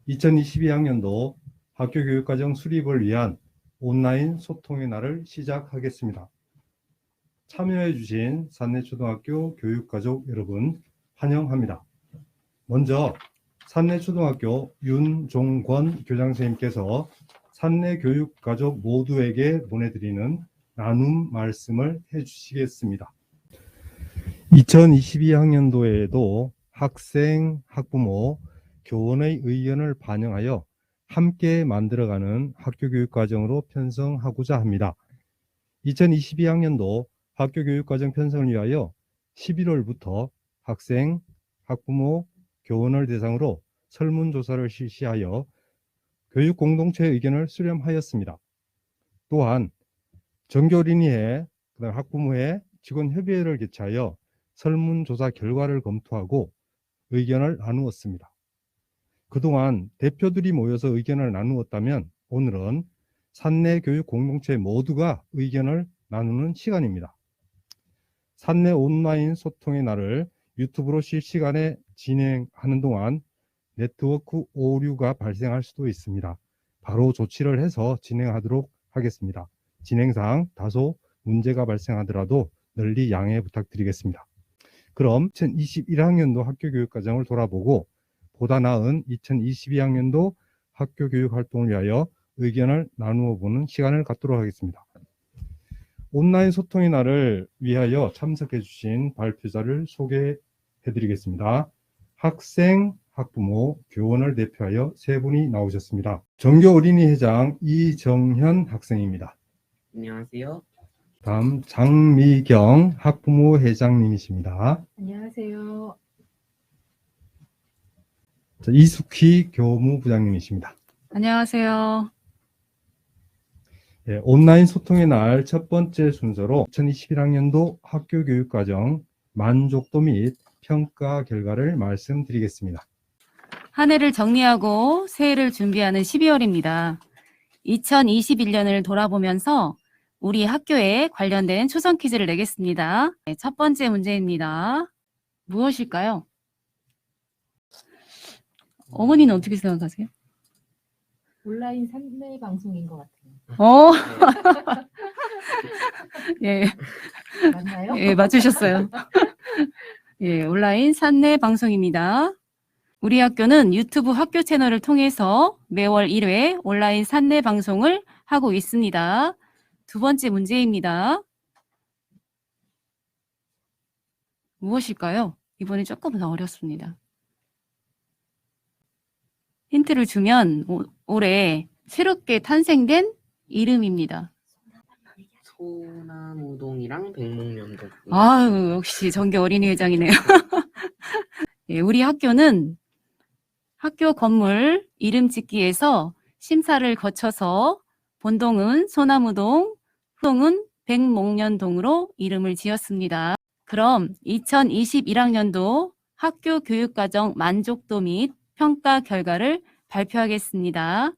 2022학년도 학교교육과정 수립을 위한 온라인 소통의 날을 시작하겠습니다. 참여해 주신 산내초등학교 교육가족 여러분 환영합니다. 먼저 산내초등학교 윤종권 교장선생님께서 산내교육가족 모두에게 보내드리는 나눔 말씀을 해주시겠습니다. 2022학년도에도 학생, 학부모, 교원의 의견을 반영하여 함께 만들어가는 학교교육과정으로 편성하고자 합니다. 2022학년도 학교교육과정 편성을 위하여 11월부터 학생, 학부모, 교원을 대상으로 설문조사를 실시하여 교육공동체의 의견을 수렴하였습니다. 또한 정교어린이회, 학부모회, 직원협의회를 개최하여 설문조사 결과를 검토하고 의견을 나누었습니다. 그동안 대표들이 모여서 의견을 나누었다면 오늘은 산내 교육 공동체 모두가 의견을 나누는 시간입니다. 산내 온라인 소통의 날을 유튜브로 실시간에 진행하는 동안 네트워크 오류가 발생할 수도 있습니다. 바로 조치를 해서 진행하도록 하겠습니다. 진행상 다소 문제가 발생하더라도 널리 양해 부탁드리겠습니다. 그럼 2021학년도 학교교육과정을 돌아보고 보다 나은 2022학년도 학교교육활동을 위하여 의견을 나누어 보는 시간을 갖도록 하겠습니다. 온라인 소통의 날을 위하여 참석해 주신 발표자를 소개해 드리겠습니다. 학생, 학부모, 교원을 대표하여 세 분이 나오셨습니다. 정교어린이회장 이정현 학생입니다. 안녕하세요. 다음 장미경 학부모 회장님이십니다. 안녕하세요. 이숙희 교무부장님이십니다. 안녕하세요. 예, 온라인 소통의 날 첫 번째 순서로 2021학년도 학교교육과정 만족도 및 평가 결과를 말씀드리겠습니다. 한 해를 정리하고 새해를 준비하는 12월입니다. 2021년을 돌아보면서 우리 학교에 관련된 초성 퀴즈를 내겠습니다. 네, 첫 번째 문제입니다. 무엇일까요? 어머니는 어떻게 생각하세요? 온라인 산내 방송인 것 같아요. 예, 맞나요? 예, 맞추셨어요. 예, 온라인 산내 방송입니다. 우리 학교는 유튜브 학교 채널을 통해서 매월 1회 온라인 산내 방송을 하고 있습니다. 두 번째 문제입니다. 무엇일까요? 이번에 조금 더 어렵습니다. 힌트를 주면 올해 새롭게 탄생된 이름입니다. 소나무동이랑 백목련동. 아유, 역시 정교 어린이회장이네요. 예, 우리 학교는 학교 건물 이름 짓기에서 심사를 거쳐서 본동은 소나무동, 후동은 백목련동으로 이름을 지었습니다. 그럼 2021학년도 학교 교육과정 만족도 및 평가 결과를 발표하겠습니다.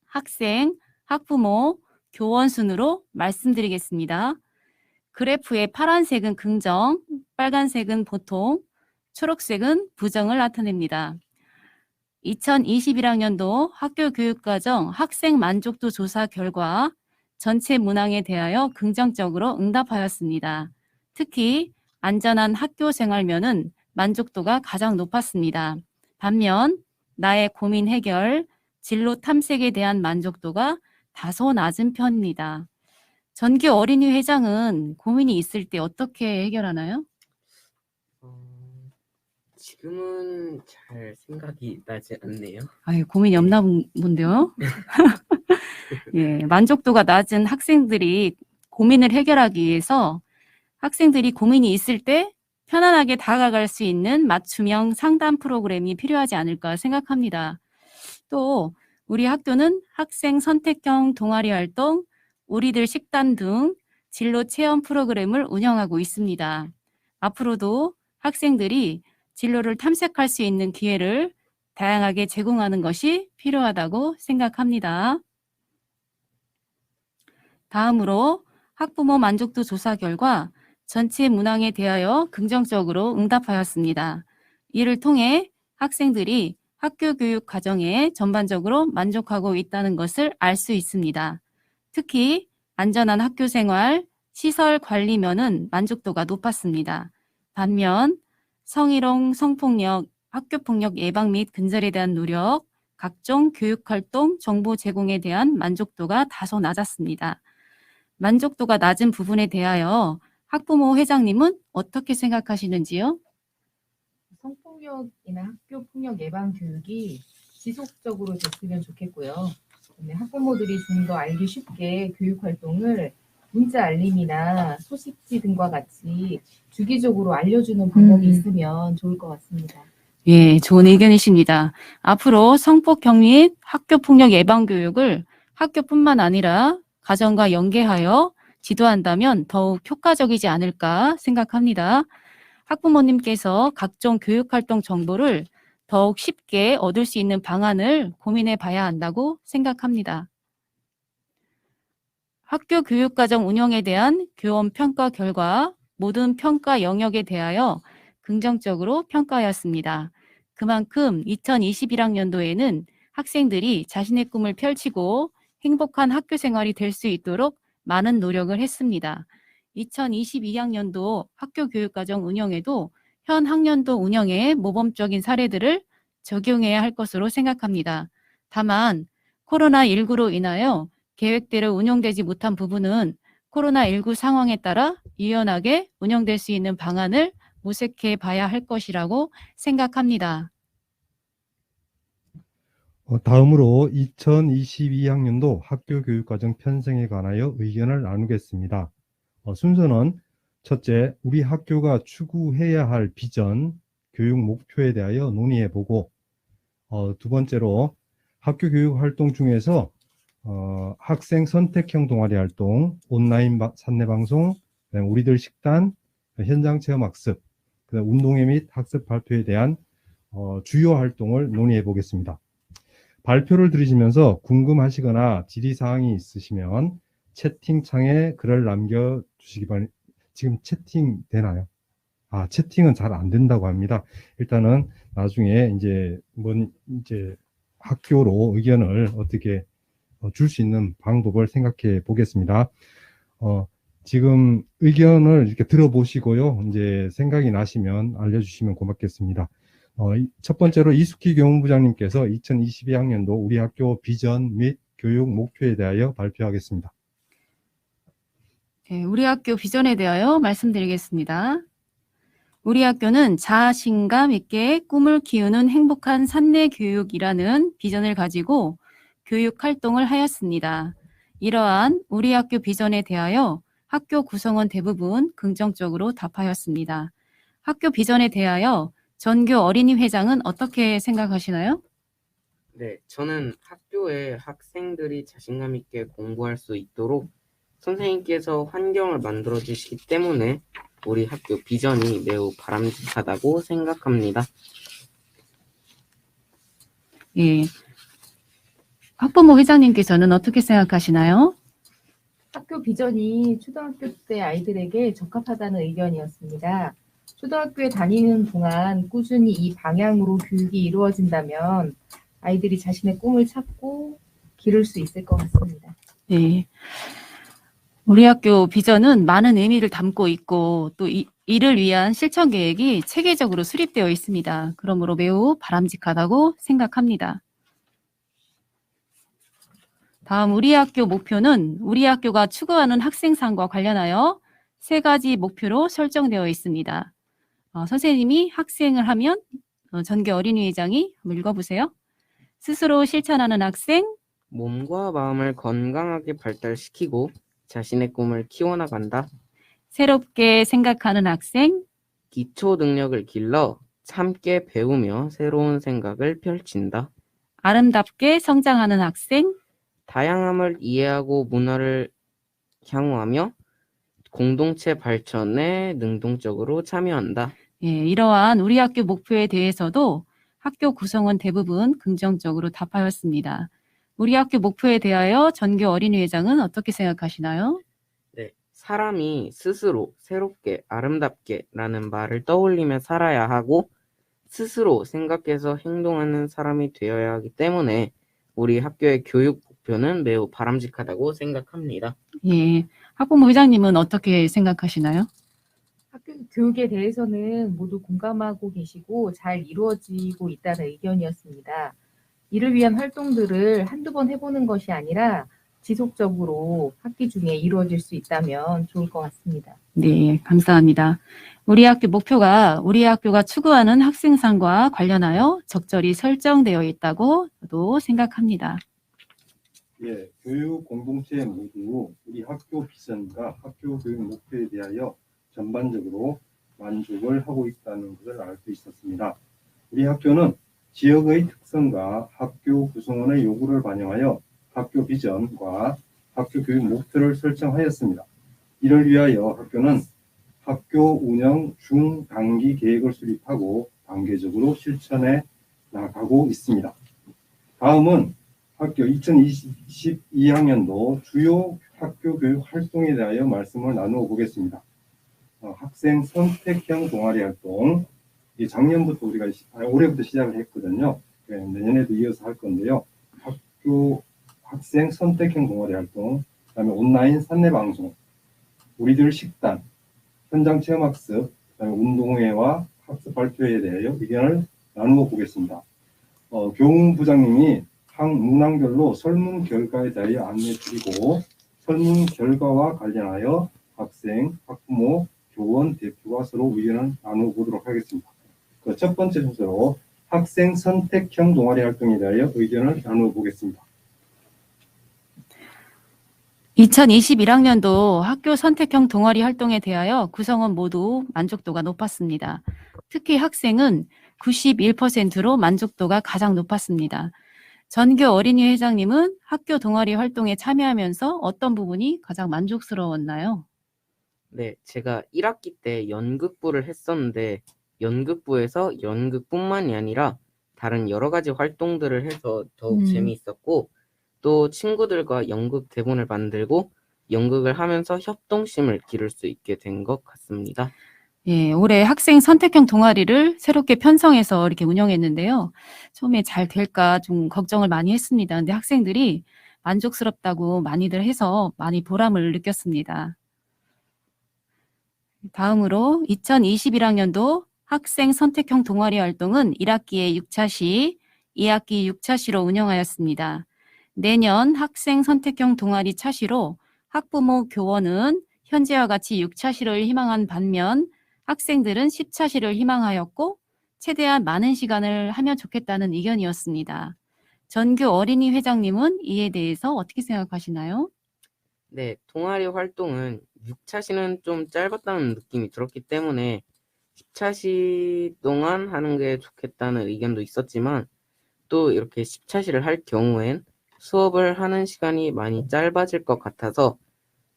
학생, 학부모, 교원 순으로 말씀드리겠습니다. 그래프의 파란색은 긍정, 빨간색은 보통, 초록색은 부정을 나타냅니다. 2021학년도 학교교육과정 학생 만족도 조사 결과 전체 문항에 대하여 긍정적으로 응답하였습니다. 특히 안전한 학교 생활면은 만족도가 가장 높았습니다. 반면 나의 고민 해결, 진로 탐색에 대한 만족도가 다소 낮은 편입니다. 전교 어린이 회장은 고민이 있을 때 어떻게 해결하나요? 지금은 잘 생각이 나지 않네요. 아유, 고민이 없나 본데요. 예, 만족도가 낮은 학생들이 고민을 해결하기 위해서 학생들이 고민이 있을 때 편안하게 다가갈 수 있는 맞춤형 상담 프로그램이 필요하지 않을까 생각합니다. 또 우리 학교는 학생 선택형 동아리 활동, 우리들 식단 등 진로 체험 프로그램을 운영하고 있습니다. 앞으로도 학생들이 진로를 탐색할 수 있는 기회를 다양하게 제공하는 것이 필요하다고 생각합니다. 다음으로 학부모 만족도 조사 결과 전체 문항에 대하여 긍정적으로 응답하였습니다. 이를 통해 학생들이 학교 교육 과정에 전반적으로 만족하고 있다는 것을 알 수 있습니다. 특히 안전한 학교 생활, 시설 관리면은 만족도가 높았습니다. 반면 성희롱, 성폭력, 학교폭력 예방 및 근절에 대한 노력, 각종 교육활동 정보 제공에 대한 만족도가 다소 낮았습니다. 만족도가 낮은 부분에 대하여 학부모 회장님은 어떻게 생각하시는지요? 성폭력이나 학교 폭력 예방 교육이 지속적으로 됐으면 좋겠고요. 네, 학부모들이 좀 더 알기 쉽게 교육 활동을 문자 알림이나 소식지 등과 같이 주기적으로 알려주는 방법이 있으면 좋을 것 같습니다. 예, 좋은 의견이십니다. 앞으로 성폭력 및 학교폭력 예방 교육을 학교뿐만 아니라 가정과 연계하여 지도한다면 더욱 효과적이지 않을까 생각합니다. 학부모님께서 각종 교육활동 정보를 더욱 쉽게 얻을 수 있는 방안을 고민해 봐야 한다고 생각합니다. 학교 교육과정 운영에 대한 교원 평가 결과 모든 평가 영역에 대하여 긍정적으로 평가하였습니다. 그만큼 2021학년도에는 학생들이 자신의 꿈을 펼치고 행복한 학교 생활이 될 수 있도록 많은 노력을 했습니다. 2022학년도 학교 교육과정 운영에도 현 학년도 운영의 모범적인 사례들을 적용해야 할 것으로 생각합니다. 다만 코로나19로 인하여 계획대로 운영되지 못한 부분은 코로나19 상황에 따라 유연하게 운영될 수 있는 방안을 모색해 봐야 할 것이라고 생각합니다. 다음으로 2022학년도 학교 교육과정 편성에 관하여 의견을 나누겠습니다. 순서는 첫째, 우리 학교가 추구해야 할 비전, 교육 목표에 대하여 논의해보고, 두 번째로 학교 교육 활동 중에서 학생 선택형 동아리 활동, 온라인 산내 방송, 우리들 식단, 현장 체험 학습, 운동회 및 학습 발표에 대한 주요 활동을 논의해 보겠습니다. 발표를 들으시면서 궁금하시거나 질의사항이 있으시면 채팅창에 글을 남겨주시기 바랍니다. 지금 채팅 되나요? 채팅은 잘 안 된다고 합니다. 일단은 나중에 이제 학교로 의견을 어떻게 줄 수 있는 방법을 생각해 보겠습니다. 지금 의견을 이렇게 들어보시고요. 이제 생각이 나시면 알려주시면 고맙겠습니다. 첫 번째로 이숙희 교무부장님께서 2022학년도 우리 학교 비전 및 교육 목표에 대하여 발표하겠습니다. 네, 우리 학교 비전에 대하여 말씀드리겠습니다. 우리 학교는 자신감 있게 꿈을 키우는 행복한 산내 교육이라는 비전을 가지고 교육 활동을 하였습니다. 이러한 우리 학교 비전에 대하여 학교 구성원 대부분 긍정적으로 답하였습니다. 학교 비전에 대하여 전교 어린이 회장은 어떻게 생각하시나요? 네, 저는 학교에 학생들이 자신감 있게 공부할 수 있도록 선생님께서 환경을 만들어 주시기 때문에 우리 학교 비전이 매우 바람직하다고 생각합니다. 예. 학부모 회장님께서는 어떻게 생각하시나요? 학교 비전이 초등학교 때 아이들에게 적합하다는 의견이었습니다. 초등학교에 다니는 동안 꾸준히 이 방향으로 교육이 이루어진다면 아이들이 자신의 꿈을 찾고 기를 수 있을 것 같습니다. 네. 우리 학교 비전은 많은 의미를 담고 있고 또 이를 위한 실천 계획이 체계적으로 수립되어 있습니다. 그러므로 매우 바람직하다고 생각합니다. 다음 우리 학교 목표는 우리 학교가 추구하는 학생상과 관련하여 3가지 목표로 설정되어 있습니다. 선생님이 학생을 하면 전교 어린이회장이 한번 읽어보세요. 스스로 실천하는 학생, 몸과 마음을 건강하게 발달시키고 자신의 꿈을 키워나간다. 새롭게 생각하는 학생, 기초 능력을 길러 함께 배우며 새로운 생각을 펼친다. 아름답게 성장하는 학생, 다양함을 이해하고 문화를 향유하며 공동체 발전에 능동적으로 참여한다. 예, 이러한 우리 학교 목표에 대해서도 학교 구성원 대부분 긍정적으로 답하였습니다. 우리 학교 목표에 대하여 전교 어린이회장은 어떻게 생각하시나요? 네, 사람이 스스로 새롭게 아름답게 라는 말을 떠올리며 살아야 하고 스스로 생각해서 행동하는 사람이 되어야 하기 때문에 우리 학교의 교육 목표는 매우 바람직하다고 생각합니다. 예. 학부모 회장님은 어떻게 생각하시나요? 학교 교육에 대해서는 모두 공감하고 계시고 잘 이루어지고 있다는 의견이었습니다. 이를 위한 활동들을 한두 번 해보는 것이 아니라 지속적으로 학기 중에 이루어질 수 있다면 좋을 것 같습니다. 네, 감사합니다. 우리 학교 목표가 우리 학교가 추구하는 학생상과 관련하여 적절히 설정되어 있다고 저도 생각합니다. 예, 교육 공동체 모두 우리 학교 비전과 학교 교육 목표에 대하여 전반적으로 만족을 하고 있다는 것을 알 수 있었습니다. 우리 학교는 지역의 특성과 학교 구성원의 요구를 반영하여 학교 비전과 학교 교육 목표를 설정하였습니다. 이를 위하여 학교는 학교 운영 중단기 계획을 수립하고 단계적으로 실천해 나가고 있습니다. 다음은 학교 2022학년도 주요 학교 교육 활동에 대하여 말씀을 나누어 보겠습니다. 학생 선택형 동아리 활동, 작년부터 우리가 올해부터 시작을 했거든요. 내년에도 이어서 할 건데요. 학교 학생 선택형 동아리 활동, 그다음에 온라인 산내 방송, 우리들 식단, 현장 체험 학습, 그다음에 운동회와 학습 발표에 대하여 의견을 나누어 보겠습니다. 교훈부장님이 각 문항별로 설문 결과에 대하여 안내 드리고 설문 결과와 관련하여 학생, 학부모, 교원 대표가 서로 의견을 나누어 보도록 하겠습니다. 첫 번째 순서로 학생 선택형 동아리 활동에 대하여 의견을 나누어 보겠습니다. 2021학년도 학교 선택형 동아리 활동에 대하여 구성원 모두 만족도가 높았습니다. 특히 학생은 91%로 만족도가 가장 높았습니다. 전교 어린이 회장님은 학교 동아리 활동에 참여하면서 어떤 부분이 가장 만족스러웠나요? 네, 제가 1학기 때 연극부를 했었는데 연극부에서 연극뿐만이 아니라 다른 여러 가지 활동들을 해서 더욱 재미있었고 또 친구들과 연극 대본을 만들고 연극을 하면서 협동심을 기를 수 있게 된 것 같습니다. 예, 올해 학생 선택형 동아리를 새롭게 편성해서 이렇게 운영했는데요. 처음에 잘 될까 좀 걱정을 많이 했습니다. 근데 학생들이 만족스럽다고 많이들 해서 많이 보람을 느꼈습니다. 다음으로 2021학년도 학생 선택형 동아리 활동은 1학기에 6차 시, 2학기 6차 시로 운영하였습니다. 내년 학생 선택형 동아리 차시로 학부모 교원은 현재와 같이 6차 시를 희망한 반면 학생들은 10차 시를 희망하였고 최대한 많은 시간을 하면 좋겠다는 의견이었습니다. 전교 어린이 회장님은 이에 대해서 어떻게 생각하시나요? 네, 동아리 활동은 6차 시는 좀 짧았다는 느낌이 들었기 때문에 10차 시 동안 하는 게 좋겠다는 의견도 있었지만 또 이렇게 10차 시를 할 경우엔 수업을 하는 시간이 많이 짧아질 것 같아서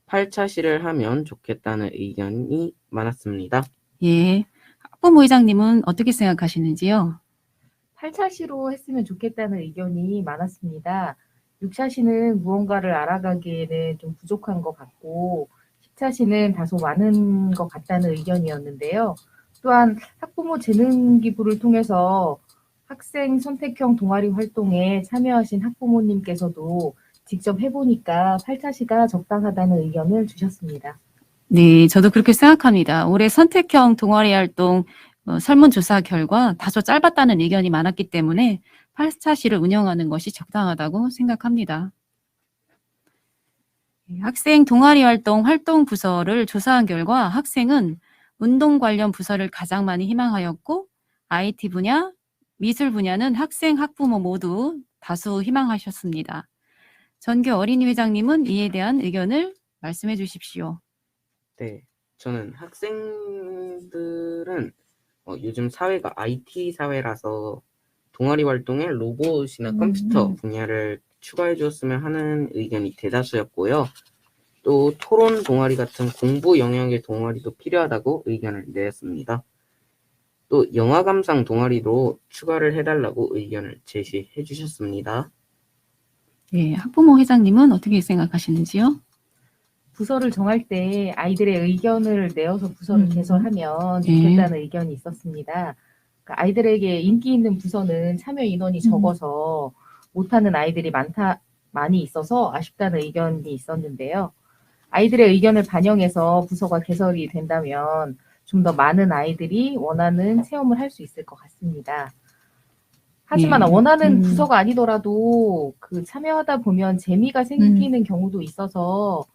8차 시를 하면 좋겠다는 의견이 많았습니다. 예, 학부모 회장님은 어떻게 생각하시는지요? 8차 시로 했으면 좋겠다는 의견이 많았습니다. 6차 시는 무언가를 알아가기에는 좀 부족한 것 같고 10차 시는 다소 많은 것 같다는 의견이었는데요. 또한 학부모 재능기부를 통해서 학생 선택형 동아리 활동에 참여하신 학부모님께서도 직접 해보니까 8차 시가 적당하다는 의견을 주셨습니다. 네, 저도 그렇게 생각합니다. 올해 선택형 동아리 활동 설문조사 결과 다소 짧았다는 의견이 많았기 때문에 8차 시를 운영하는 것이 적당하다고 생각합니다. 학생 동아리 활동 부서를 조사한 결과 학생은 운동 관련 부서를 가장 많이 희망하였고 IT 분야, 미술 분야는 학생, 학부모 모두 다수 희망하셨습니다. 전교 어린이 회장님은 이에 대한 의견을 말씀해 주십시오. 네, 저는 학생들은 요즘 사회가 IT 사회라서 동아리 활동에 로봇이나 컴퓨터 분야를 추가해 주었으면 하는 의견이 대다수였고요. 또 토론 동아리 같은 공부 영역의 동아리도 필요하다고 의견을 내었습니다. 또 영화 감상 동아리도 추가를 해달라고 의견을 제시해 주셨습니다. 네, 학부모 회장님은 어떻게 생각하시는지요? 부서를 정할 때 아이들의 의견을 내어서 부서를 개설하면 네. 좋겠다는 의견이 있었습니다. 그러니까 아이들에게 인기 있는 부서는 참여 인원이 적어서 못하는 아이들이 많이 있어서 아쉽다는 의견이 있었는데요. 아이들의 의견을 반영해서 부서가 개설이 된다면 좀 더 많은 아이들이 원하는 체험을 할 수 있을 것 같습니다. 하지만 예. 원하는 부서가 아니더라도 그 참여하다 보면 재미가 생기는 경우도 있어서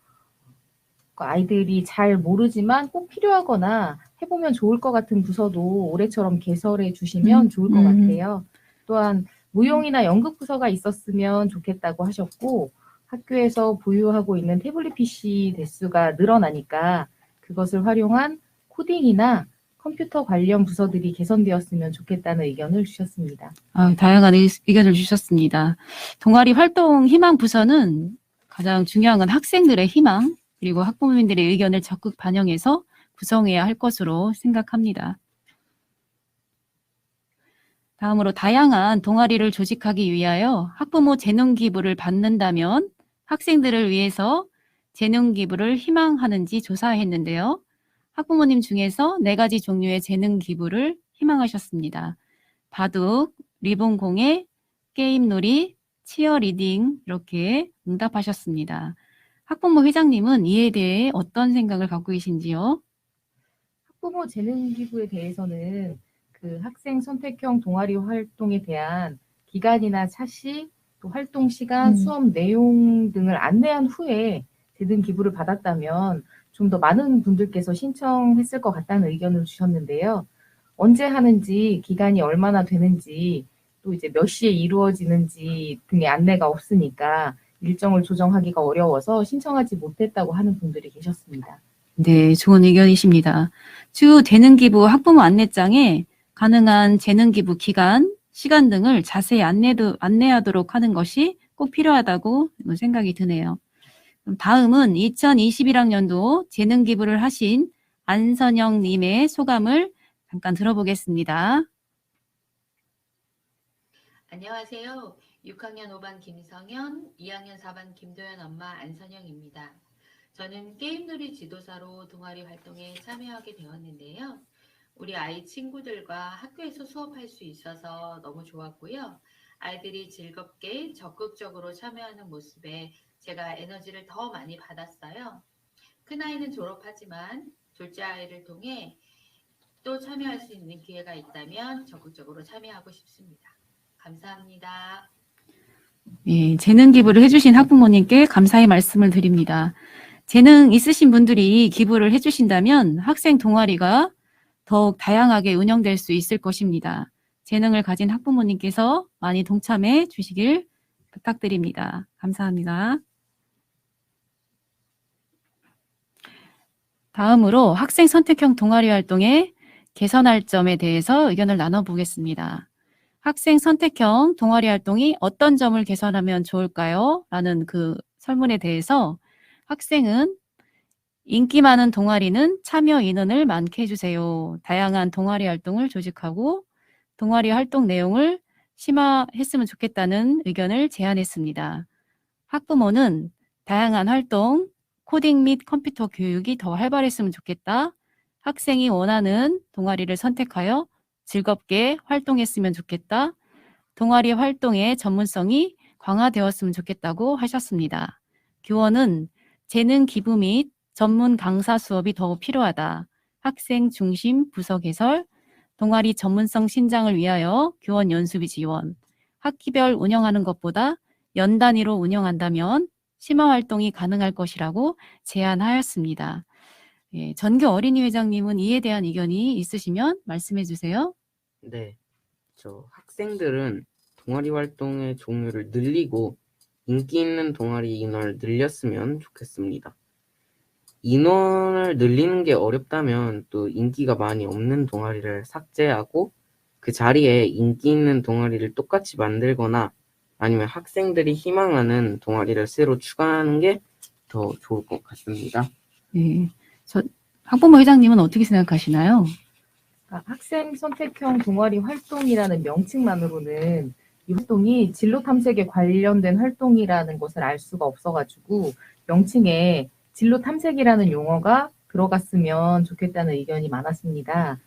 그 아이들이 잘 모르지만 꼭 필요하거나 해보면 좋을 것 같은 부서도 올해처럼 개설해 주시면 좋을 것 같아요. 또한 무용이나 연극 부서가 있었으면 좋겠다고 하셨고 학교에서 보유하고 있는 태블릿 PC 대수가 늘어나니까 그것을 활용한 코딩이나 컴퓨터 관련 부서들이 개선되었으면 좋겠다는 의견을 주셨습니다. 다양한 의견을 주셨습니다. 동아리 활동 희망 부서는 가장 중요한 건 학생들의 희망 그리고 학부모님들의 의견을 적극 반영해서 구성해야 할 것으로 생각합니다. 다음으로 다양한 동아리를 조직하기 위하여 학부모 재능 기부를 받는다면 학생들을 위해서 재능 기부를 희망하는지 조사했는데요. 학부모님 중에서 4가지 종류의 재능 기부를 희망하셨습니다. 바둑, 리본 공예, 게임놀이, 치어리딩 이렇게 응답하셨습니다. 학부모 회장님은 이에 대해 어떤 생각을 갖고 계신지요? 학부모 재능 기부에 대해서는 그 학생 선택형 동아리 활동에 대한 기간이나 차시, 또 활동 시간, 수업 내용 등을 안내한 후에 재능 기부를 받았다면 좀 더 많은 분들께서 신청했을 것 같다는 의견을 주셨는데요. 언제 하는지, 기간이 얼마나 되는지, 또 이제 몇 시에 이루어지는지 등의 안내가 없으니까 일정을 조정하기가 어려워서 신청하지 못했다고 하는 분들이 계셨습니다. 네, 좋은 의견이십니다. 주 재능 기부 학부모 안내장에 가능한 재능 기부 기간, 시간 등을 자세히 안내하도록 하는 것이 꼭 필요하다고 생각이 드네요. 그럼 다음은 2021학년도 재능 기부를 하신 안선영 님의 소감을 잠깐 들어보겠습니다. 안녕하세요. 6학년 5반 김성현, 2학년 4반 김도연 엄마 안선영입니다. 저는 게임놀이 지도사로 동아리 활동에 참여하게 되었는데요. 우리 아이 친구들과 학교에서 수업할 수 있어서 너무 좋았고요. 아이들이 즐겁게 적극적으로 참여하는 모습에 제가 에너지를 더 많이 받았어요. 큰아이는 졸업하지만 둘째 아이를 통해 또 참여할 수 있는 기회가 있다면 적극적으로 참여하고 싶습니다. 감사합니다. 예, 재능 기부를 해주신 학부모님께 감사의 말씀을 드립니다. 재능 있으신 분들이 기부를 해주신다면 학생 동아리가 더욱 다양하게 운영될 수 있을 것입니다. 재능을 가진 학부모님께서 많이 동참해 주시길 부탁드립니다. 감사합니다. 다음으로 학생 선택형 동아리 활동에 개선할 점에 대해서 의견을 나눠보겠습니다. 학생 선택형 동아리 활동이 어떤 점을 개선하면 좋을까요? 라는 그 설문에 대해서 학생은 인기 많은 동아리는 참여 인원을 많게 해주세요. 다양한 동아리 활동을 조직하고 동아리 활동 내용을 심화했으면 좋겠다는 의견을 제안했습니다. 학부모는 다양한 활동, 코딩 및 컴퓨터 교육이 더 활발했으면 좋겠다. 학생이 원하는 동아리를 선택하여 즐겁게 활동했으면 좋겠다. 동아리 활동의 전문성이 강화되었으면 좋겠다고 하셨습니다. 교원은 재능 기부 및 전문 강사 수업이 더 필요하다. 학생 중심 부서 개설, 동아리 전문성 신장을 위하여 교원 연수비 지원, 학기별 운영하는 것보다 연 단위로 운영한다면 심화 활동이 가능할 것이라고 제안하였습니다. 예, 전교 어린이 회장님은 이에 대한 의견이 있으시면 말씀해 주세요. 네, 저 학생들은 동아리 활동의 종류를 늘리고 인기 있는 동아리 인원을 늘렸으면 좋겠습니다. 인원을 늘리는 게 어렵다면 또 인기가 많이 없는 동아리를 삭제하고 그 자리에 인기 있는 동아리를 똑같이 만들거나 아니면 학생들이 희망하는 동아리를 새로 추가하는 게 더 좋을 것 같습니다. 예, 학부모 회장님은 어떻게 생각하시나요? 학생 선택형 동아리 활동이라는 명칭만으로는 이 활동이 진로 탐색에 관련된 활동이라는 것을 알 수가 없어가지고 명칭에 진로 탐색이라는 용어가 들어갔으면 좋겠다는 의견이 많았습니다.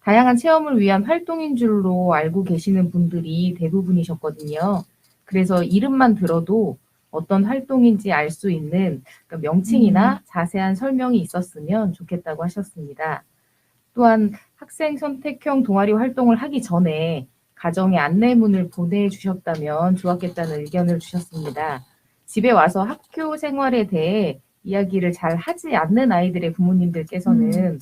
다양한 체험을 위한 활동인 줄로 알고 계시는 분들이 대부분이셨거든요. 그래서 이름만 들어도 어떤 활동인지 알 수 있는 명칭이나 자세한 설명이 있었으면 좋겠다고 하셨습니다. 또한 학생 선택형 동아리 활동을 하기 전에 가정에 안내문을 보내주셨다면 좋았겠다는 의견을 주셨습니다. 집에 와서 학교 생활에 대해 이야기를 잘 하지 않는 아이들의 부모님들께서는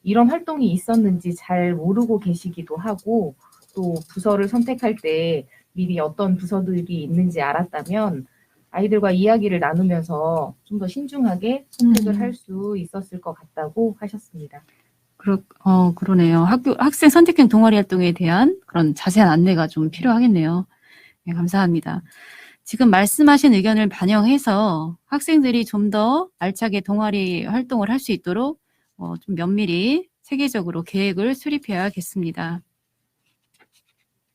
이런 활동이 있었는지 잘 모르고 계시기도 하고, 또 부서를 선택할 때 미리 어떤 부서들이 있는지 알았다면 아이들과 이야기를 나누면서 좀 더 신중하게 선택을 할 수 있었을 것 같다고 하셨습니다. 그러네요. 학생 선택형 동아리 활동에 대한 그런 자세한 안내가 좀 필요하겠네요. 네, 감사합니다. 지금 말씀하신 의견을 반영해서 학생들이 좀 더 알차게 동아리 활동을 할 수 있도록 좀 면밀히 체계적으로 계획을 수립해야겠습니다.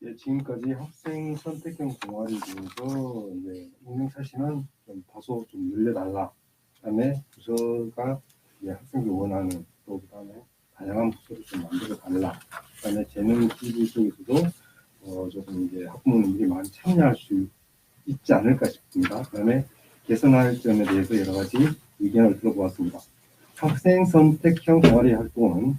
예, 지금까지 학생 선택형 동아리에 대해서 운영 사실은 좀 다소 좀 늘려달라. 그다음에 부서가 학생들이 원하는 또 그다음에 다양한 부서를 좀 만들어 달라. 그다음에 재능 기부 쪽에서도 조금 학부모님들이 많이 참여할 수 있지 않을까 싶습니다. 그다음에 개선할 점에 대해서 여러 가지 의견을 들어보았습니다. 학생 선택형 동아리 활동은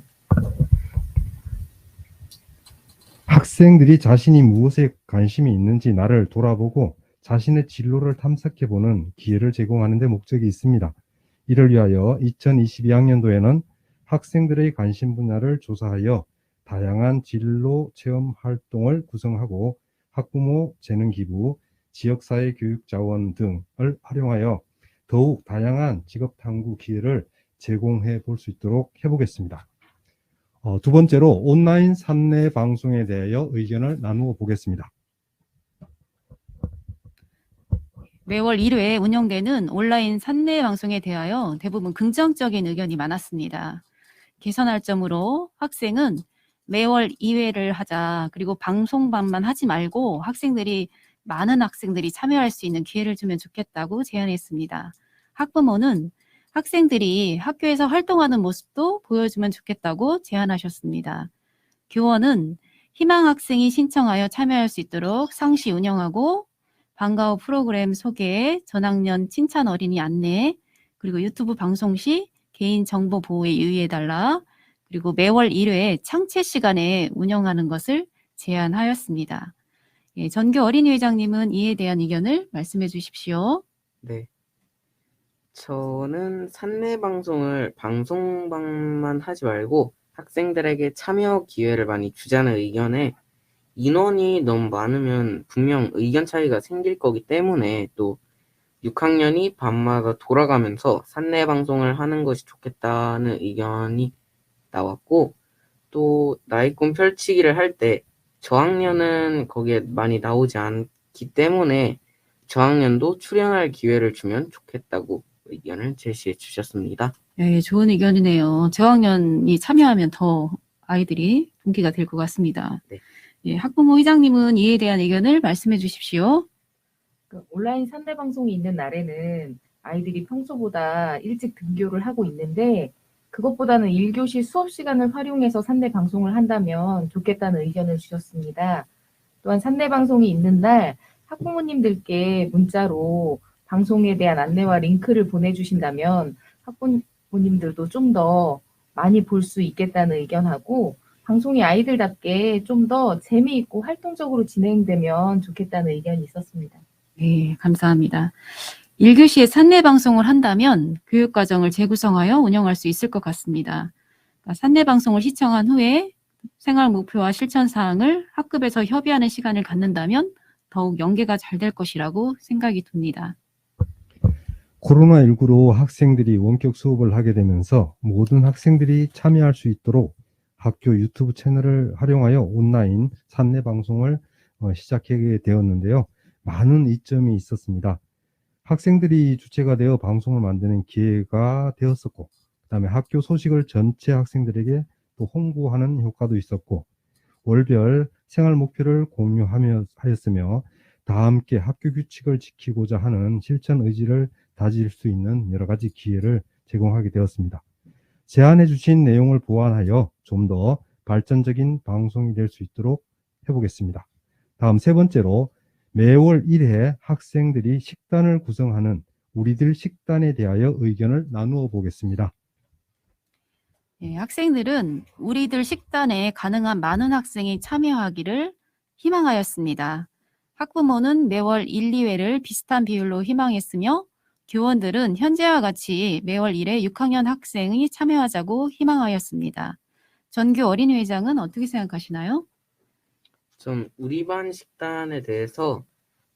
학생들이 자신이 무엇에 관심이 있는지 나를 돌아보고 자신의 진로를 탐색해보는 기회를 제공하는 데 목적이 있습니다. 이를 위하여 2022학년도에는 학생들의 관심 분야를 조사하여 다양한 진로 체험 활동을 구성하고 학부모 재능 기부, 지역사회 교육 자원 등을 활용하여 더욱 다양한 직업 탐구 기회를 제공해 볼 수 있도록 해보겠습니다. 두 번째로 온라인 산내 방송에 대하여 의견을 나누어 보겠습니다. 매월 1회 운영되는 온라인 산내 방송에 대하여 대부분 긍정적인 의견이 많았습니다. 개선할 점으로 학생은 매월 2회를 하자, 그리고 방송반만 하지 말고 많은 학생들이 참여할 수 있는 기회를 주면 좋겠다고 제안했습니다. 학부모는 학생들이 학교에서 활동하는 모습도 보여주면 좋겠다고 제안하셨습니다. 교원은 희망 학생이 신청하여 참여할 수 있도록 상시 운영하고 방과 후 프로그램 소개, 전학년 칭찬 어린이 안내, 그리고 유튜브 방송 시 개인 정보 보호에 유의해달라, 그리고 매월 1회 창체 시간에 운영하는 것을 제안하였습니다. 예, 전교 어린이 회장님은 이에 대한 의견을 말씀해 주십시오. 네. 저는 산내 방송을 방송반만 하지 말고 학생들에게 참여 기회를 많이 주자는 의견에, 인원이 너무 많으면 분명 의견 차이가 생길 거기 때문에 또 6학년이 밤마다 돌아가면서 산내 방송을 하는 것이 좋겠다는 의견이 나왔고, 또 나이꿈 펼치기를 할 때 저학년은 거기에 많이 나오지 않기 때문에 저학년도 출연할 기회를 주면 좋겠다고 의견을 제시해 주셨습니다. 예, 좋은 의견이네요. 저학년이 참여하면 더 아이들이 동기가 될 것 같습니다. 네. 예, 학부모 회장님은 이에 대한 의견을 말씀해 주십시오. 온라인 산내 방송이 있는 날에는 아이들이 평소보다 일찍 등교를 하고 있는데, 그것보다는 1교시 수업 시간을 활용해서 산내 방송을 한다면 좋겠다는 의견을 주셨습니다. 또한 산내 방송이 있는 날 학부모님들께 문자로 방송에 대한 안내와 링크를 보내주신다면 학부모님들도 좀 더 많이 볼 수 있겠다는 의견하고, 방송이 아이들답게 좀 더 재미있고 활동적으로 진행되면 좋겠다는 의견이 있었습니다. 네, 감사합니다. 1교시에 산내 방송을 한다면 교육과정을 재구성하여 운영할 수 있을 것 같습니다. 그러니까 산내 방송을 시청한 후에 생활 목표와 실천 사항을 학급에서 협의하는 시간을 갖는다면 더욱 연계가 잘 될 것이라고 생각이 듭니다. 코로나19로 학생들이 원격 수업을 하게 되면서 모든 학생들이 참여할 수 있도록 학교 유튜브 채널을 활용하여 온라인 산내 방송을 시작하게 되었는데요. 많은 이점이 있었습니다. 학생들이 주체가 되어 방송을 만드는 기회가 되었었고, 그다음에 학교 소식을 전체 학생들에게 또 홍보하는 효과도 있었고, 월별 생활 목표를 공유하였으며 다 함께 학교 규칙을 지키고자 하는 실천 의지를 다질 수 있는 여러 가지 기회를 제공하게 되었습니다. 제안해 주신 내용을 보완하여 좀 더 발전적인 방송이 될 수 있도록 해보겠습니다. 다음 세 번째로 매월 1회 학생들이 식단을 구성하는 우리들 식단에 대하여 의견을 나누어 보겠습니다. 예, 학생들은 우리들 식단에 가능한 많은 학생이 참여하기를 희망하였습니다. 학부모는 매월 1, 2회를 비슷한 비율로 희망했으며 교원들은 현재와 같이 매월 1회 6학년 학생이 참여하자고 희망하였습니다. 전교 어린이회장은 어떻게 생각하시나요? 좀 우리 반 식단에 대해서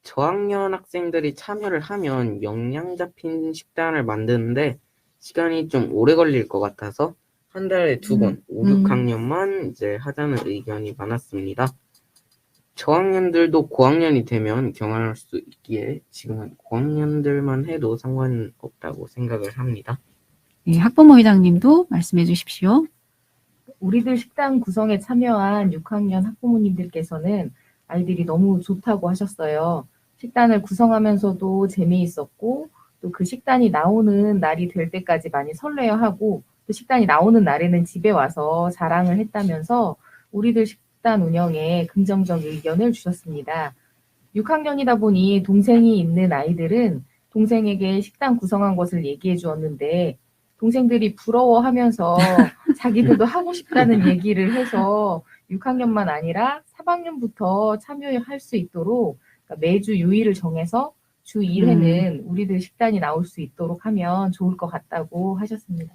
저학년 학생들이 참여를 하면 영양 잡힌 식단을 만드는데 시간이 좀 오래 걸릴 것 같아서 한 달에 2번, 5, 6학년만 이제 하자는 의견이 많았습니다. 저학년들도 고학년이 되면 경험할 수 있기에 지금은 고학년들만 해도 상관없다고 생각을 합니다. 예, 학부모 회장님도 말씀해 주십시오. 우리들 식단 구성에 참여한 6학년 학부모님들께서는 아이들이 너무 좋다고 하셨어요. 식단을 구성하면서도 재미있었고 또 그 식단이 나오는 날이 될 때까지 많이 설레어하고 또 식단이 나오는 날에는 집에 와서 자랑을 했다면서 우리들 식단 운영에 긍정적 의견을 주셨습니다. 6학년이다 보니 동생이 있는 아이들은 동생에게 식단 구성한 것을 얘기해 주었는데 동생들이 부러워하면서 자기들도 하고 싶다는 얘기를 해서 6학년만 아니라 3학년부터 참여할 수 있도록 매주 요일을 정해서 주 1회는 우리들 식단이 나올 수 있도록 하면 좋을 것 같다고 하셨습니다.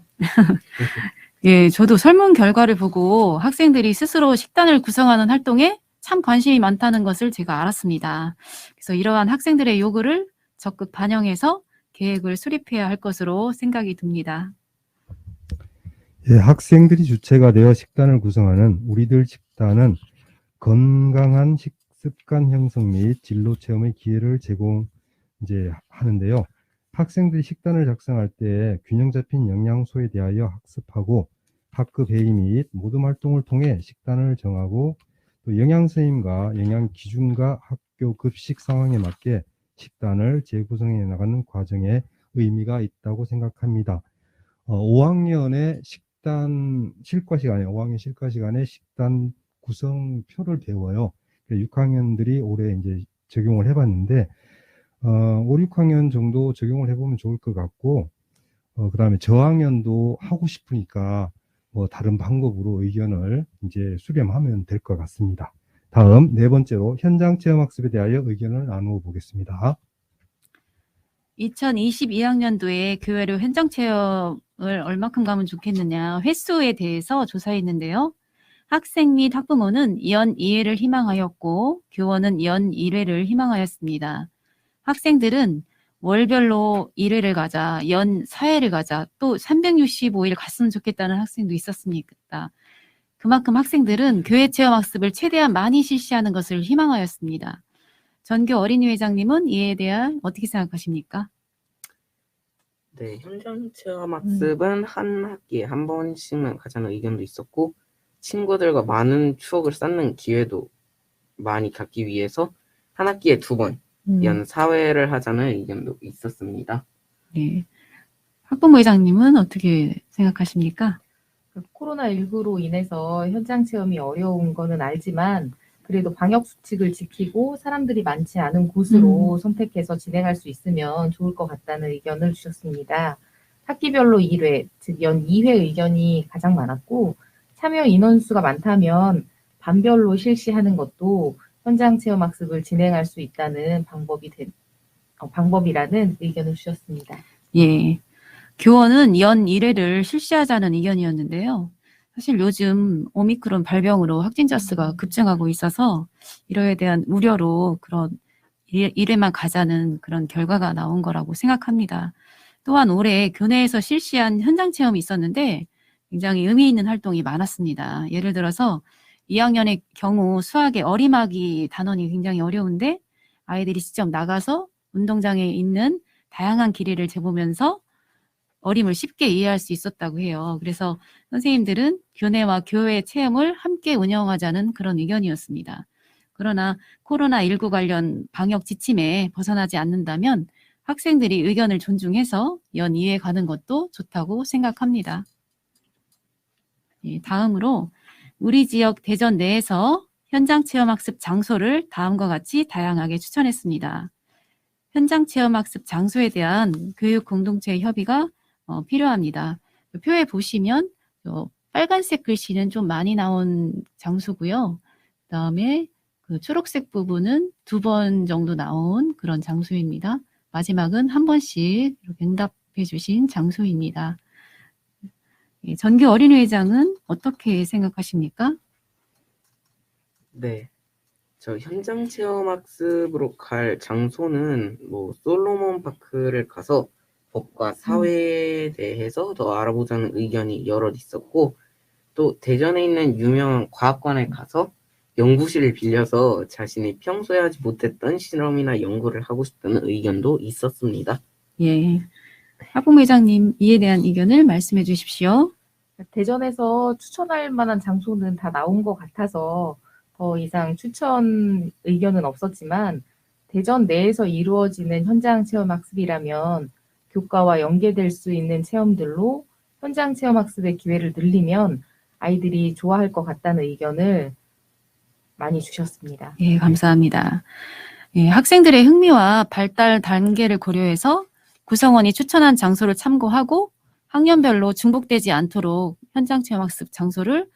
예, 저도 설문 결과를 보고 학생들이 스스로 식단을 구성하는 활동에 참 관심이 많다는 것을 제가 알았습니다. 그래서 이러한 학생들의 요구를 적극 반영해서 계획을 수립해야 할 것으로 생각이 듭니다. 예, 학생들이 주체가 되어 식단을 구성하는 우리들 식단은 건강한 식습관 형성 및 진로 체험의 기회를 하는데요. 학생들이 식단을 작성할 때 균형 잡힌 영양소에 대하여 학습하고 학급 회의 및 모둠 활동을 통해 식단을 정하고 또 영양 선생님과 영양 기준과 학교 급식 상황에 맞게 식단을 재구성해 나가는 과정에 의미가 있다고 생각합니다. 5학년의 식단 실과 시간에 5학년 실과 시간에 식단 구성표를 배워요. 6학년들이 올해 이제 적용을 해봤는데 5, 6학년 정도 적용을 해보면 좋을 것 같고 그다음에 저학년도 하고 싶으니까 뭐 다른 방법으로 의견을 이제 수렴하면 될 것 같습니다. 다음 네 번째로 현장 체험 학습에 대하여 의견을 나누어 보겠습니다. 2022학년도에 교회로 현장 체험을 얼마큼 가면 좋겠느냐 횟수에 대해서 조사했는데요. 학생 및 학부모는 연 2회를 희망하였고 교원은 연 1회를 희망하였습니다. 학생들은 월별로 1회를 가자, 연 4회를 가자, 또 365일 갔으면 좋겠다는 학생도 있었습니다. 그만큼 학생들은 교회 체험 학습을 최대한 많이 실시하는 것을 희망하였습니다. 전교 어린이회장님은 이에 대한 어떻게 생각하십니까? 네, 현장 체험 학습은 한 학기에 한 번씩만 가자는 의견도 있었고 친구들과 많은 추억을 쌓는 기회도 많이 갖기 위해서 한 학기에 2번, 연 4회를 하자는 의견도 있었습니다. 네. 학부모 회장님은 어떻게 생각하십니까? 코로나19로 인해서 현장 체험이 어려운 거는 알지만 그래도 방역 수칙을 지키고 사람들이 많지 않은 곳으로 선택해서 진행할 수 있으면 좋을 것 같다는 의견을 주셨습니다. 학기별로 1회, 즉 연 2회 의견이 가장 많았고 참여 인원수가 많다면 반별로 실시하는 것도 현장 체험 학습을 진행할 수 있다는 방법이라는 의견을 주셨습니다. 예. 교원은 연 1회를 실시하자는 의견이었는데요. 사실 요즘 오미크론 발병으로 확진자 수가 급증하고 있어서 이러에 대한 우려로 그런 1회만 가자는 그런 결과가 나온 거라고 생각합니다. 또한 올해 교내에서 실시한 현장 체험이 있었는데 굉장히 의미 있는 활동이 많았습니다. 예를 들어서 2학년의 경우 수학의 어리막이 단원이 굉장히 어려운데 아이들이 직접 나가서 운동장에 있는 다양한 길이를 재보면서 어림을 쉽게 이해할 수 있었다고 해요. 그래서 선생님들은 교내와 교회 체험을 함께 운영하자는 그런 의견이었습니다. 그러나 코로나19 관련 방역 지침에 벗어나지 않는다면 학생들이 의견을 존중해서 연 2회 가는 것도 좋다고 생각합니다. 예, 다음으로 우리 지역 대전 내에서 현장 체험학습 장소를 다음과 같이 다양하게 추천했습니다. 현장 체험학습 장소에 대한 교육 공동체 협의가 필요합니다. 표에 보시면 빨간색 글씨는 좀 많이 나온 장소고요. 그다음에 그 초록색 부분은 2번 정도 나온 그런 장소입니다. 마지막은 한 번씩 이렇게 응답해 주신 장소입니다. 전교 어린이회장은 어떻게 생각하십니까? 네. 저 현장 체험 학습으로 갈 장소는 뭐 솔로몬 파크를 가서 법과 사회에 대해서 더 알아보자는 의견이 여럿 있었고, 또 대전에 있는 유명한 과학관에 가서 연구실을 빌려서 자신이 평소에 하지 못했던 실험이나 연구를 하고 싶다는 의견도 있었습니다. 예. 학부모회장님 이에 대한 의견을 말씀해 주십시오. 대전에서 추천할 만한 장소는 다 나온 것 같아서 더 이상 추천 의견은 없었지만, 대전 내에서 이루어지는 현장 체험 학습이라면 교과와 연계될 수 있는 체험들로 현장 체험 학습의 기회를 늘리면 아이들이 좋아할 것 같다는 의견을 많이 주셨습니다. 예, 감사합니다. 예, 학생들의 흥미와 발달 단계를 고려해서 구성원이 추천한 장소를 참고하고 학년별로 중복되지 않도록 현장 체험학습 장소를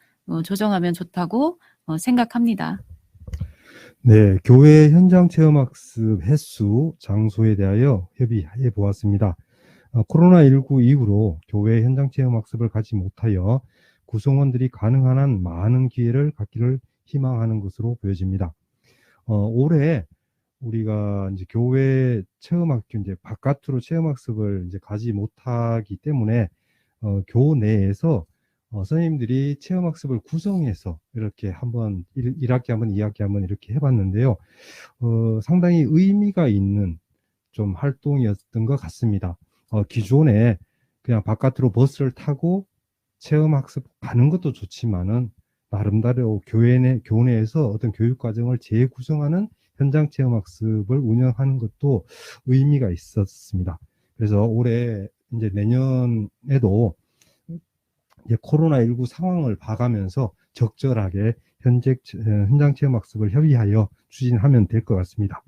조정하면 좋다고 생각합니다. 네, 교회 현장 체험학습 횟수, 장소에 대하여 협의해 보았습니다. 코로나19 이후로 교회 현장 체험학습을 가지 못하여 구성원들이 가능한 한 많은 기회를 갖기를 희망하는 것으로 보여집니다. 올해 우리가 이제 교회 체험학교 이제 바깥으로 체험학습을 이제 가지 못하기 때문에 교내에서 선생님들이 체험학습을 구성해서 이렇게 한번 1학기 한번 2학기 한번 이렇게 해봤는데요. 상당히 의미가 있는 좀 활동이었던 것 같습니다. 기존에 그냥 바깥으로 버스를 타고 체험학습 가는 것도 좋지만은 나름대로 교내에서 어떤 교육과정을 재구성하는 현장 체험학습을 운영하는 것도 의미가 있었습니다. 그래서 올해 이제 내년에도 이제 코로나19 상황을 봐가면서 적절하게 현장 체험학습을 협의하여 추진하면 될 것 같습니다.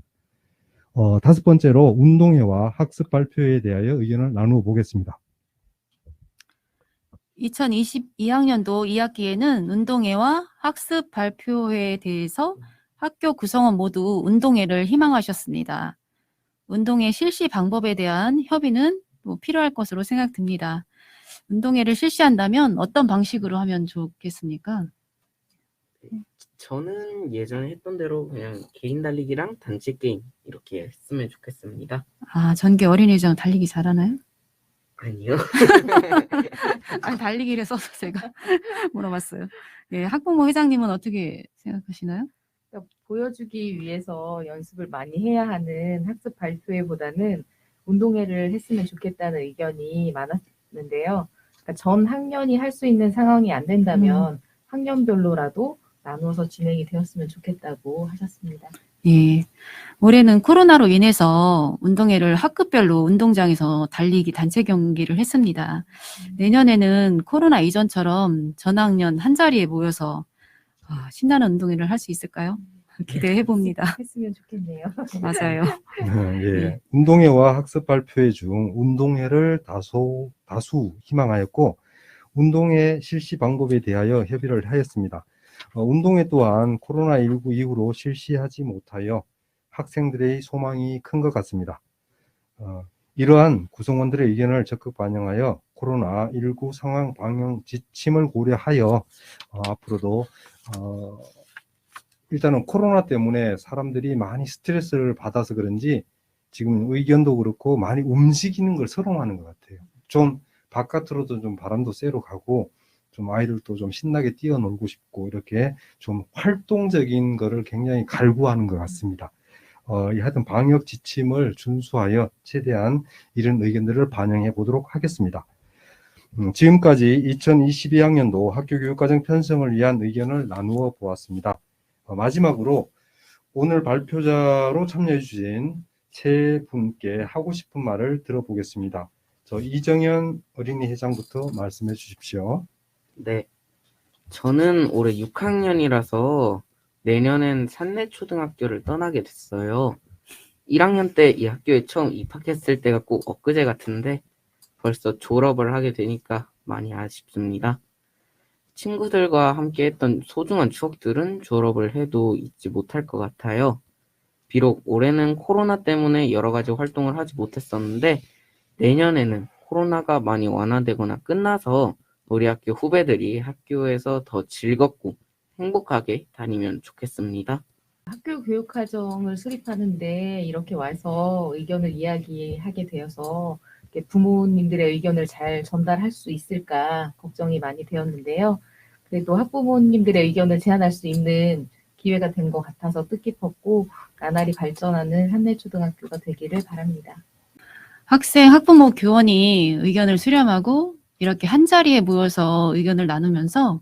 5번째로 운동회와 학습 발표에 대하여 의견을 나누어 보겠습니다. 2022학년도 2학기에는 운동회와 학습 발표회에 대해서 학교 구성원 모두 운동회를 희망하셨습니다. 운동회 실시 방법에 대한 협의는 필요할 것으로 생각됩니다. 운동회를 실시한다면 어떤 방식으로 하면 좋겠습니까? 저는 예전에 했던 대로 그냥 개인 달리기랑 단체 게임 이렇게 했으면 좋겠습니다. 아, 전교 어린이회장 달리기 잘하나요? 아니요. 아니, 달리기를 써서 제가 물어봤어요. 예, 학부모 회장님은 어떻게 생각하시나요? 그러니까 보여주기 위해서 연습을 많이 해야 하는 학습 발표회보다는 운동회를 했으면 좋겠다는 의견이 많았는데요. 그러니까 전 학년이 할 수 있는 상황이 안 된다면 학년별로라도 나누어서 진행이 되었으면 좋겠다고 하셨습니다. 예. 올해는 코로나로 인해서 운동회를 학급별로 운동장에서 달리기 단체 경기를 했습니다. 내년에는 코로나 이전처럼 전학년 한자리에 모여서 신나는 운동회를 할 수 있을까요? 기대해 봅니다. 했으면 좋겠네요. 맞아요. 예. 운동회와 학습 발표회 중 운동회를 다수 희망하였고, 운동회 실시 방법에 대하여 협의를 하였습니다. 운동회 또한 코로나19 이후로 실시하지 못하여 학생들의 소망이 큰 것 같습니다. 이러한 구성원들의 의견을 적극 반영하여 코로나19 상황 방역 지침을 고려하여 앞으로도 일단은 코로나 때문에 사람들이 많이 스트레스를 받아서 그런지 지금 의견도 그렇고 많이 움직이는 걸 선호하는 것 같아요. 좀 바깥으로도 좀 바람도 쐬러 가고 좀 아이들도 좀 신나게 뛰어놀고 싶고 이렇게 좀 활동적인 거를 굉장히 갈구하는 것 같습니다. 하여튼 방역 지침을 준수하여 최대한 이런 의견들을 반영해 보도록 하겠습니다. 지금까지 2022학년도 학교교육과정 편성을 위한 의견을 나누어 보았습니다. 마지막으로 오늘 발표자로 참여해 주신 세 분께 하고 싶은 말을 들어보겠습니다. 저 이정현 어린이 회장부터 말씀해 주십시오. 네. 저는 올해 6학년이라서 내년엔 산내초등학교를 떠나게 됐어요. 1학년 때 이 학교에 처음 입학했을 때가 꼭 엊그제 같은데 벌써 졸업을 하게 되니까 많이 아쉽습니다. 친구들과 함께 했던 소중한 추억들은 졸업을 해도 잊지 못할 것 같아요. 비록 올해는 코로나 때문에 여러 가지 활동을 하지 못했었는데 내년에는 코로나가 많이 완화되거나 끝나서 우리 학교 후배들이 학교에서 더 즐겁고 행복하게 다니면 좋겠습니다. 학교 교육과정을 수립하는데 이렇게 와서 의견을 이야기하게 되어서 이렇게 부모님들의 의견을 잘 전달할 수 있을까 걱정이 많이 되었는데요. 그래도 학부모님들의 의견을 제안할 수 있는 기회가 된 것 같아서 뜻깊었고 나날이 발전하는 산내초등학교가 되기를 바랍니다. 학생, 학부모, 교원이 의견을 수렴하고 이렇게 한자리에 모여서 의견을 나누면서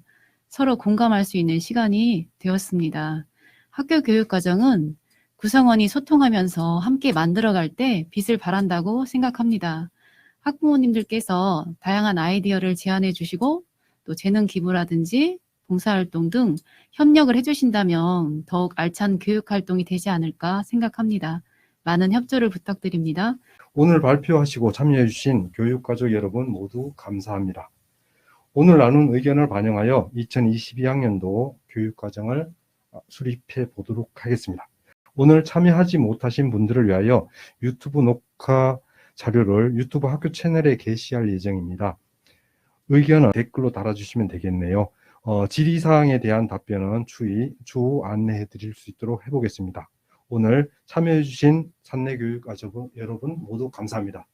서로 공감할 수 있는 시간이 되었습니다. 학교 교육 과정은 구성원이 소통하면서 함께 만들어갈 때 빛을 발한다고 생각합니다. 학부모님들께서 다양한 아이디어를 제안해 주시고 또 재능 기부라든지 봉사활동 등 협력을 해주신다면 더욱 알찬 교육 활동이 되지 않을까 생각합니다. 많은 협조를 부탁드립니다. 오늘 발표하시고 참여해주신 교육가족 여러분 모두 감사합니다. 오늘 나눈 의견을 반영하여 2022학년도 교육과정을 수립해 보도록 하겠습니다. 오늘 참여하지 못하신 분들을 위하여 유튜브 녹화 자료를 유튜브 학교 채널에 게시할 예정입니다. 의견은 댓글로 달아주시면 되겠네요. 질의사항에 대한 답변은 추후 안내해 드릴 수 있도록 해보겠습니다. 오늘 참여해주신 산내교육가족 여러분 모두 감사합니다.